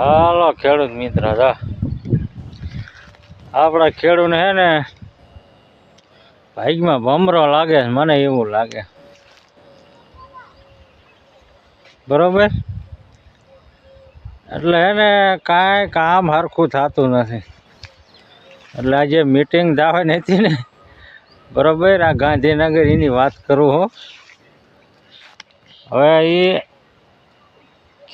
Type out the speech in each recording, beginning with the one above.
હાલો ખેડૂત મિત્ર, આપણા ખેડૂતને હે ને ભાગમાં ભમરો લાગે, મને એવું લાગે. બરોબર, એટલે હે ને કાંઈ કામ સરખું થતું નથી. એટલે આજે મીટિંગ દાવાની હતી ને, બરોબર, આ ગાંધીનગર એની વાત કરું હો. હવે એ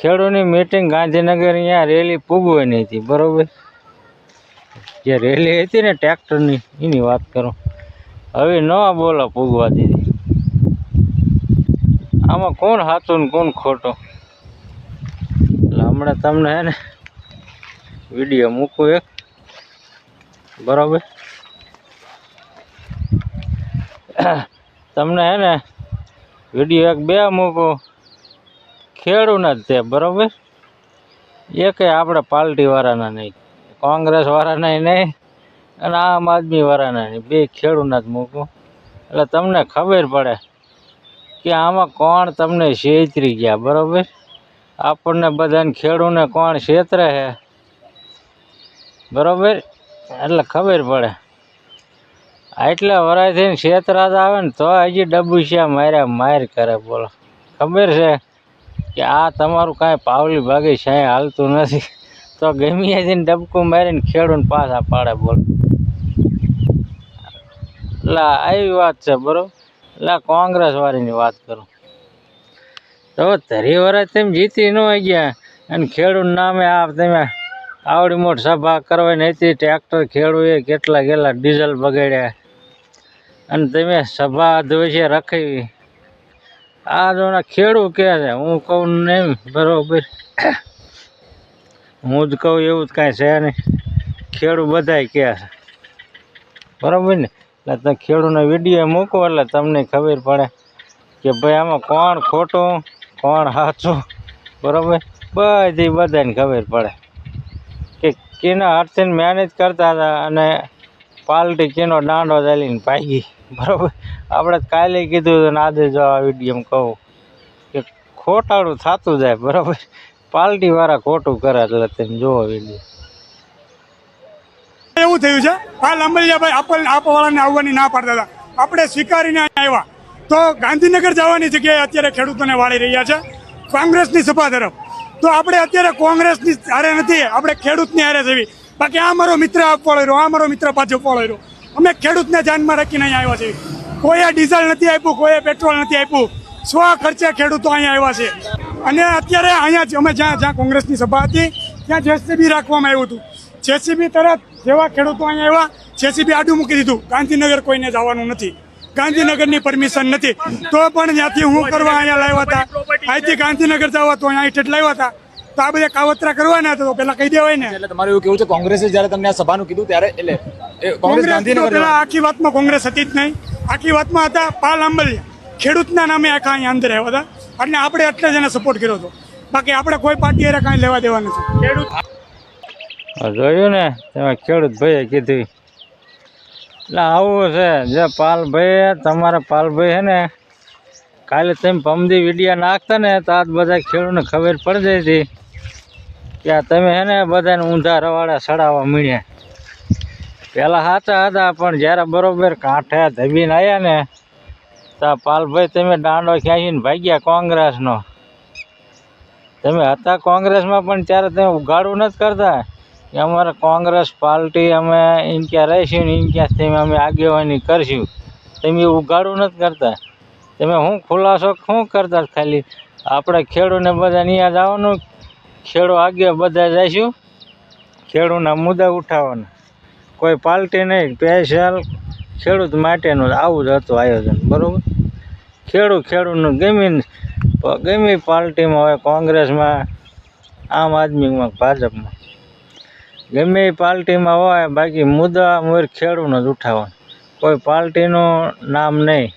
ખેડૂતની મીટિંગ ગાંધીનગર અહીંયા રેલી પૂગવાની હતી, બરોબર. જે રેલી હતી ને ટ્રેક્ટરની, એની વાત કરું. હવે ન બોલો પૂગવા દીધી. આમાં કોણ સાચું ને કોણ ખોટું? એટલે હમણાં તમને હે ને વિડીયો મૂકું એક, બરોબર. તમને હે ને વિડીયો એક બે મૂકું, ખેડૂને જ તે, બરોબર. એ કંઈ આપણે પાર્ટી વાળાના નહીં, કોંગ્રેસ વાળાના નહીં, અને આમ આદમી વાળાના નહીં, બે ખેડૂના જ મૂકું. એટલે તમને ખબર પડે કે આમાં કોણ તમને છેતરી ગયા, બરોબર. આપણને બધાને ખેડૂને કોણ છેતરે છે, બરોબર. એટલે ખબર પડે. આટલા વરાયથી છેતરાજ આવે ને તો હજી ડબુસિયા માર્યા માર કરે, બોલો. ખબર છે કે આ તમારું કાંઈ પાવલી ભાગી છે હાલતું નથી, તો ગમે જઈને ડબકું મારીને ખેડૂને પાછા પાડે, બોલો. એટલે આવી વાત છે, બરોબર. એટલે કોંગ્રેસ વાળીની વાત કરું તો 3 વર્ષ તમે જીતી ન ગયા અને ખેડૂત નામે આ તમે આવડી મોટી સભા કરવાની હતી. ટ્રેક્ટર ખેડૂએ કેટલા ડીઝલ બગાડ્યા અને તમે સભા અધવચ્ચે રખાવી. આ જો ખેડૂત કહે છે, હું કહું નહીં, બરોબર. હું જ કહું એવું જ કાંઈ છે નહીં, ખેડૂત બધાય કહે છે, બરોબર ને. એટલે તમે ખેડૂતનો વિડીયો મૂકો એટલે તમને ખબર પડે કે ભાઈ આમાં કોણ ખોટું કોણ સાચું, બરોબર. બધાને ખબર પડે કે કેના હાથથી મહેનત કરતા હતા અને પાર્ટી કેનો દાંડો ચાલીને ભાગી, બરોબર. આપણે કાલે કીધું હતું ને આજે જો આ વિડીયોમાં કહું કે ખોટાડું થતું જાય, બરોબર. પાર્ટી વાળા ખોટું કરે એટલે તમે જોવો વિડીયો. એવું થયું છે, આ લાંબલિયાભાઈ આપવાળાને આવવાની ના પાડતા હતા, આપણે સ્વીકારીને આવ્યા. તો ગાંધીનગર જવાની જગ્યાએ અત્યારે ખેડૂતોને વાળી રહ્યા છે કોંગ્રેસની સભા તરફ. તો આપણે અત્યારે કોંગ્રેસની હારે નથી, આપણે ખેડૂતની હારે જવી. બાકી આ મારો મિત્ર આપવાળો રહ્યો, આ મારો મિત્ર પાછો વાળો રહ્યો. અમે ખેડૂતને જાનમાં રાખીને અહીંયા આવ્યા છીએ. કોઈએ ડીઝલ નથી આપ્યું, કોઈએ પેટ્રોલ નથી આપ્યું, સ્વ ખર્ચે ખેડૂતો અહીંયા આવ્યા છે. અને અત્યારે અહીંયા અમે જ્યાં કોંગ્રેસની સભા હતી ત્યાં જેસીબી રાખવામાં આવ્યું હતું. જેસીબી તરત જેવા ખેડૂતો અહીંયા આવ્યા, જેસીબી આડું મૂકી દીધું. ગાંધીનગર કોઈને જવાનું નથી, ગાંધીનગરની પરમિશન નથી. તો પણ ત્યાંથી હું કરવા અહીંયા લાવ્યા હતા. અહીંથી ગાંધીનગર જવા તો અહીંયા ઠેઠ લાવ્યા હતા. તો આ બધા કાવતરા કરવાના હતા તો પેલા કહી દેવાય ને. એટલે તમારું એવું કેવું છે કોંગ્રેસે જ્યારે તમને આ સભાનું કીધું ત્યારે એટલે કોંગ્રેસ ગાંધીનગર પેલા આખી વાતમાં કોંગ્રેસ હતી જ નહીં. આખી વાતમાં હતા પાલ આંબલિયા, ખેડૂતના નામે આખા અહીંયા અંદર આવ્યા હતા. એટલે આપણે એટલે જ એને સપોર્ટ કર્યો હતો. બાકી આપણે કોઈ પાર્ટી હારે કાંઈ લેવા દેવા નથી. ખેડૂત જોયું ને તમે, ખેડૂત ભાઈએ કીધું. એટલે આવું છે જે પાલભાઈ, તમારા પાલભાઈ છે ને, કાલે તમે પમદી વિડીયો નાખતા ને તો આજ બધા ખેડૂતને ખબર પડી જઈ હતી કે આ તમે છે ને બધાને ઊંધા રવાડા સડાવવા મળ્યા. પહેલાં સાચા હતા પણ જ્યારે બરોબર કાંઠે ધબીને આવ્યા ને તો પાલભાઈ તમે દાંડો ખેંચીને ભાગ્યા કોંગ્રેસનો. તમે હતા કોંગ્રેસમાં પણ ત્યારે તમે ઉગાડવું નથી કરતા કે અમારે કોંગ્રેસ પાર્ટી અમે એમ ક્યાં રહીશું ને એમ ક્યાંથી અમે આગેવાની કરશું. તમે ઉગાડવું નથી કરતા. તમે શું ખુલાસો શું કરતા ખાલી આપણે ખેડૂતને બધા અહીંયા જવાનું, ખેડૂત આગે બધા જઈશું, ખેડૂતના મુદ્દા ઉઠાવવાના, કોઈ પાર્ટી નહીં, સ્પેશિયલ ખેડૂત માટેનું આવું જ હતું આયોજન, બરાબર. ખેડૂતનું ગમે પાર્ટીમાં હોય, કોંગ્રેસમાં, આમ આદમીમાં, ભાજપમાં, ગમે એ પાર્ટીમાં હોય, બાકી મુદ્દા મોર ખેડૂતનો જ ઉઠાવવાનો, કોઈ પાર્ટીનું નામ નહીં,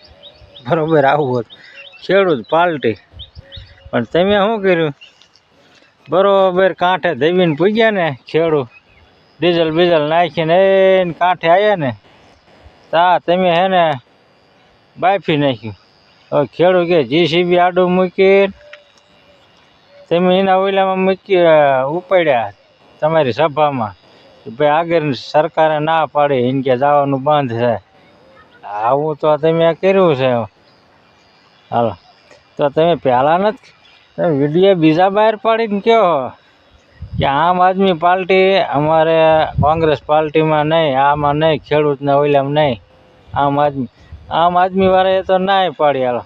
બરાબર. આવું હતું ખેડૂત પાર્ટી. પણ તમે શું કર્યું, બરાબર કાંઠે ધવીને પૂગ્યા ને ખેડૂત, ડીઝલ બીઝલ નાખીને એને કાંઠે આવ્યા ને તા તમે હે ને બાફી નાખ્યું. હવે ખેડૂત કે જીસીબી આડું મૂકીને તમે એના ઓલામાં મૂકી ઉપાડ્યા તમારી સભામાં કે ભાઈ આગળ સરકારે ના પાડી એને કે જવાનું બંધ છે. આવું તો તમે કર્યું છે. હાલો, તો તમે પહેલાં નથી તમે વિડીયો બીજા બહાર પાડીને કહો કે આમ આદમી પાર્ટી અમારે કોંગ્રેસ પાર્ટીમાં નહીં, આમાં નહીં, ખેડૂતને ઓલામાં નહીં. આમ આદમી વાળાએ તો ના પાડી. હાલો,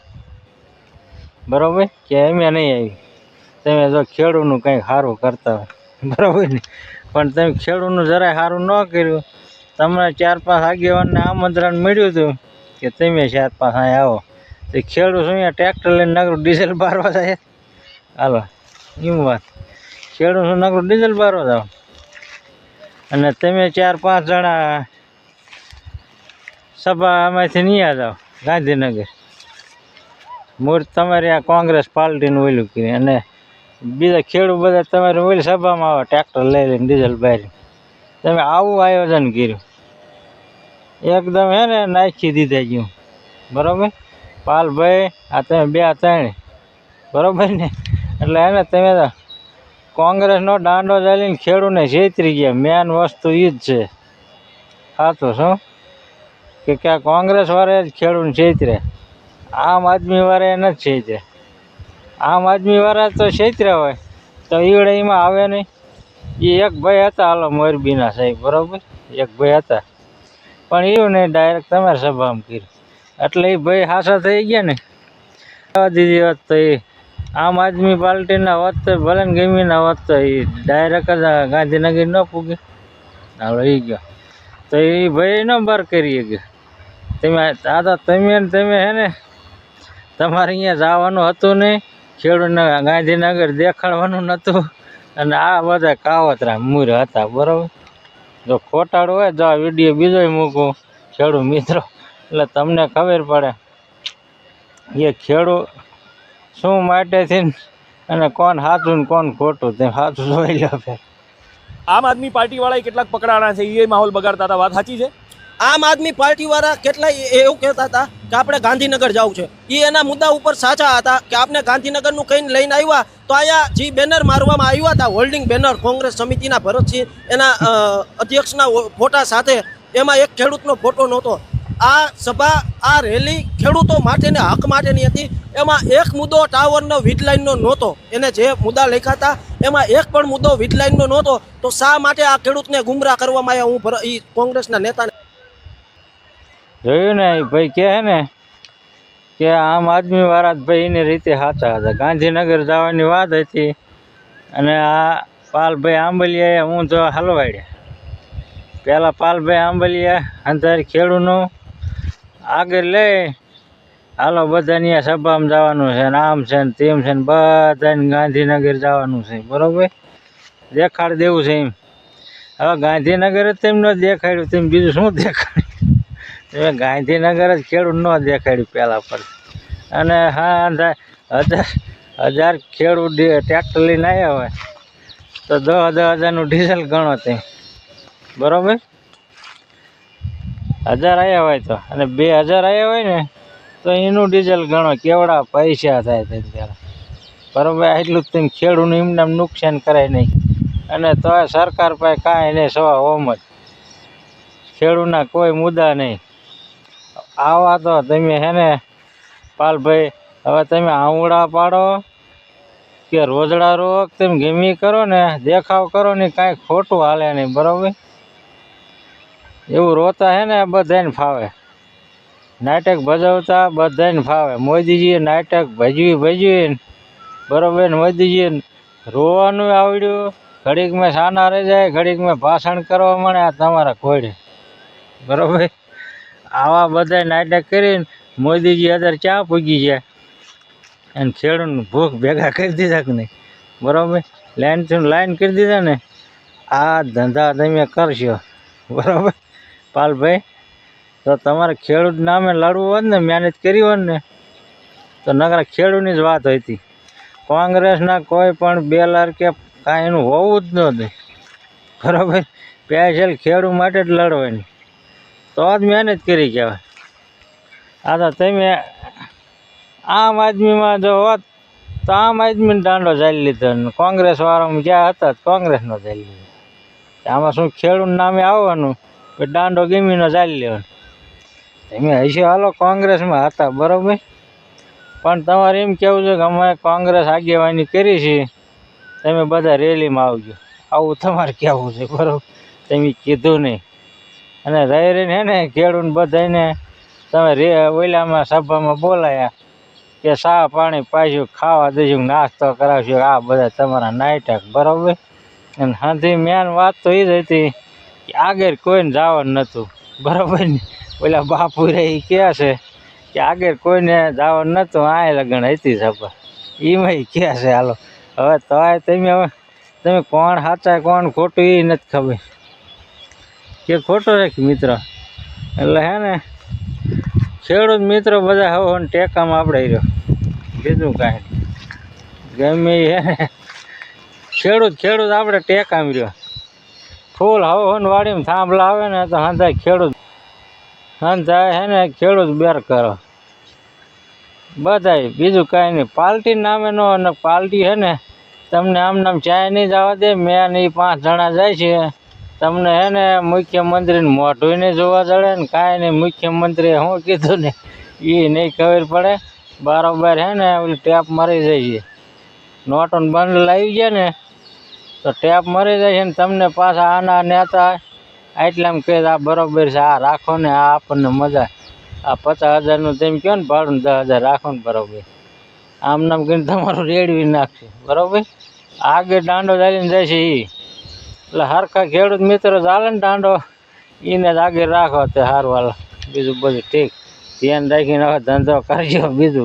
બરાબર કે અમે નહીં આવી. તમે જો ખેડૂતનું કંઈક સારું કરતા હોય બરાબર ને, પણ તમે ખેડૂતનું જરાય સારું ન કર્યું. તમને 4-5 આગેવાનને આમંત્રણ મળ્યું હતું કે તમે 4-5 અહીં આવો, તો ખેડૂત શું અહીંયા ટ્રેક્ટર લઈને નગરું ડીઝલ બારવા જાય? હાલો, એમ વાત, ખેડૂત શું નગરું ડીઝલ બારવા જાઓ અને તમે 4-5 જણા સભામાંથી નહીં જાઓ ગાંધીનગર. મૂર્ત તમારી આ કોંગ્રેસ પાર્ટીનું ઓલું કરી અને બીજા ખેડૂત બધા તમારે ઓલી સભામાં આવે ટ્રેક્ટર લઈ લઈને ડીઝલ બારી. તમે આવું આયોજન કર્યું, એકદમ હે ને નાખી દીધા ગયું. બરાબર પાલભાઈ, આ તમે 2-3 બરાબર ને, એટલે એને તમે તો કોંગ્રેસનો દાંડો ચાલીને ખેડૂતને છેતરી ગયા. મેન વસ્તુ એ જ છે. સાચું શું કે ક્યાં કોંગ્રેસવાળા જ ખેડૂતને છેતરે, આમ આદમીવાળા નથી છેતરે. આમ આદમીવાળા તો છેતર્યા હોય તો ઈવડે એમાં આવે નહીં. એ એક ભાઈ હતા, હાલો મોરબીના સાહેબ, બરાબર, એક ભાઈ હતા, પણ એવું નહીં ડાયરેક્ટ તમારે સભામાં કર્યું એટલે એ ભાઈ હાસા થઈ ગયા ને. દીધી હોત તો એ આમ આદમી પાર્ટીના હોત તો ભલે ને ગમીના હોત તો એ ડાયરેક્ટ જ ગાંધીનગર ન પૂગે. હાલો એ ગયો તો એ ભાઈ ન બાર કરી ગયો. તમે આ તો તમે હે ને તમારે અહીંયા જવાનું હતું નહીં, ખેડૂતને ગાંધીનગર દેખાડવાનું નહોતું, અને આ બધા કાવતરા મૂર હતા. બરાબર, જો ખોટાડું હોય તો આ વિડીયો બીજો મૂકું ખેડૂત મિત્રો, એટલે તમને ખબર પડે એ ખેડૂત શું માટેથી અને કોણ સાચું ને કોણ ખોટું. તે સાચું જોઈ લો. આમ આદમી પાર્ટી વાળા કેટલાક પકડાણા છે, એ માહોલ બગાડતા હતા, વાત સાચી છે? આમ આદમી પાર્ટી વાળા કેટલાય એવું કહેતા હતા કે આપણે ગાંધીનગર જવું છે. એ એના મુદ્દા ઉપર સાચા હતા કે આપણે ગાંધીનગરનું કહીને લઈને આવ્યા તો અહીંયા જે બેનર મારવામાં આવ્યા હતા, હોલ્ડિંગ બેનર કોંગ્રેસ સમિતિના ભરતસિંહ એના અધ્યક્ષના ફોટા સાથે, એમાં એક ખેડૂતનો ફોટો નહોતો. આ સભા, આ રેલી ખેડૂતો માટેની હક માટેની હતી. એમાં એક મુદ્દો ટાવરનો વીજલાઇનનો નહોતો. એને જે મુદ્દા લખ્યા હતા એમાં એક પણ મુદ્દો વીજલાઇનનો નહોતો. તો શા માટે આ ખેડૂતને ગુમરાહ કરવામાં આવ્યા? હું કોંગ્રેસના નેતાને જોયું ને, એ ભાઈ કહે ને કે આમ આદમી વાળા ભાઈ એની રીતે સાચા હતા. ગાંધીનગર જવાની વાત હતી અને આ પાલભાઈ આંબલિયાએ હું તો હલવાડ્યા. પહેલાં પાલભાઈ આંબલિયા અંદર ખેડૂતનું આગળ લઈ હાલો બધાની આ સભામાં જવાનું છે ને આમ છે ને તેમ છે ને બધાને ગાંધીનગર જવાનું છે. બરાબર, દેખાડ દેવું છે એમ. હવે ગાંધીનગર જ તેમ ન દેખાડ્યું, તેમ બીજું શું દેખાડ્યું? તમે ગાંધીનગર જ ખેડૂત ન દેખાડ્યું પહેલાં પર. અને હા 1000 ખેડૂત ટ્રેક્ટર લઈને આવ્યા હોય તો 10,000નું ડીઝલ ગણો તે. બરાબર, 1000 આવ્યા હોય તો, અને 2000 આવ્યા હોય ને તો એનું ડીઝલ ગણો કેવડા પૈસા થાય તેમ પહેલાં. બરાબર, એટલું જ તેમ ખેડૂતનું એમને નુકસાન કરાય નહીં. અને તો સરકાર પાસે કાંઈ નહીં, સવા હોમ જ, ખેડૂતના કોઈ મુદ્દા નહીં. આવા તો તમે હે ને પાલભાઈ, હવે તમે આવડા પાડો કે રોજડા રોક, તમે ગમી કરો ને, દેખાવ કરો ને, કાંઈ ખોટું હાલે નહીં. બરાબર, એવું રોતા હે ને બધાને ફાવે, નાટક ભજવતા બધાને ફાવે. મોદીજીએ નાટક ભજવીને બરાબર, મોદીજીએ રોવાનું આવડ્યું, ઘડીકમાં સાના રહી જાય, ઘડીકમાં ભાષણ કરવા મળે આ તમારા ઘોડે. બરાબર, આવા બધા નાટક કરીને મોદીજી અત્યારે ક્યાં પૂગી ગયા અને ખેડૂતનું ભૂખ ભેગા કરી દીધા કે નહીં? બરાબર, લાઈન કરી દીધા ને. આ ધંધા તમે કરશો બરાબર પાલભાઈ, તો તમારે ખેડૂત નામે લડવું હોત ને, મહેનત કરી હોત ને, તો નકરા ખેડૂતની જ વાત હતી. કોંગ્રેસના કોઈ પણ બેલર કે કાંઈ એનું હોવું જ નહોતું. બરાબર, સ્પેશિયલ ખેડૂત માટે જ લડવાની, તો જ મહેનત કરી કહેવાય. આ તો તમે આમ આદમીમાં જો હોત તો આમ આદમીને દાંડો ચાલી લીધો ને કોંગ્રેસ વાળામાં જ્યાં હતા કોંગ્રેસનો ચાલી લીધો. આમાં શું ખેડૂત નામે આવવાનું કે દાંડો ગમીનો ચાલી લેવાનો. તમે હશે હાલો કોંગ્રેસમાં હતા બરાબર, પણ તમારે એમ કહેવું છે કે અમે કોંગ્રેસ આગેવાની કરી છે, તમે બધા રેલીમાં આવજો, આવું તમારે કહેવું છે બરાબર. તમે કીધું નહીં અને રહી રહીને હે ને ખેડૂત બધાને તમે ઓલામાં સભામાં બોલાયા કે ચા પાણી પાછું ખાવા દઈશું, નાસ્તો કરાવશું, આ બધા તમારા નાટક બરાબર. અને હાથી મેન વાત તો એ જ હતી કે આગળ કોઈને જવાનું નહોતું બરાબર ને. ઓલા બાપુ રે એ કહે છે કે આગળ કોઈને જવાનું નહોતું, આ લગન હતી સભા, એમાં કહે છે. હાલો હવે તમે કોણ સાચા કોણ ખોટું એ નથી ખબર કે ખોટું રાખી મિત્ર. એટલે હે ને ખેડૂત મિત્રો બધા હવે ટેકામાં આપણે રહ્યો, બીજું કાંઈ નહીં. ગમે એ હે ને ખેડૂત આપણે ટેકામાં રહ્યો. ફૂલ હવે વાડીમાં થાંભલા આવે ને તો હંધાય હે ને ખેડૂત બેર કરો બધાય, બીજું કાંઈ નહીં. પાર્ટી નામે નો, અને પાર્ટી હે ને તમને આમ નામ ચાય નહીં જવા દે. મેં એ 5 જણા જાય છે, તમને હે ને મુખ્યમંત્રીને મોઢું નહીં જોવા જડે ને કાંઈ નહીં. મુખ્યમંત્રીએ શું કીધું ને એ નહીં ખબર પડે. બરાબર હે ને ઓલી ટેપ મરી જાય છે, નોટોને બંડલ આવી ગયા ને તો ટેપ મરી જાય છે ને તમને પાછા આના નેતા એટલામાં કહે આ બરાબર છે, આ રાખો ને, આ આપણને મજા, આ 50,000નું તેમ કહો ને ભાડું 10,000 રાખો ને બરાબર. આમ નામ કહીને તમારું રેડવી નાખશે બરાબર. આગળ દાંડો ચાલીને જાય છે એ, એટલે હરખા ખેડૂત મિત્રો ચાલે ને દાંડો એને જ આગળ રાખો તે સારું. હાલ બીજું બધું ઠીક, ધ્યાન રાખીને હવે ધંધો કરજો બીજું.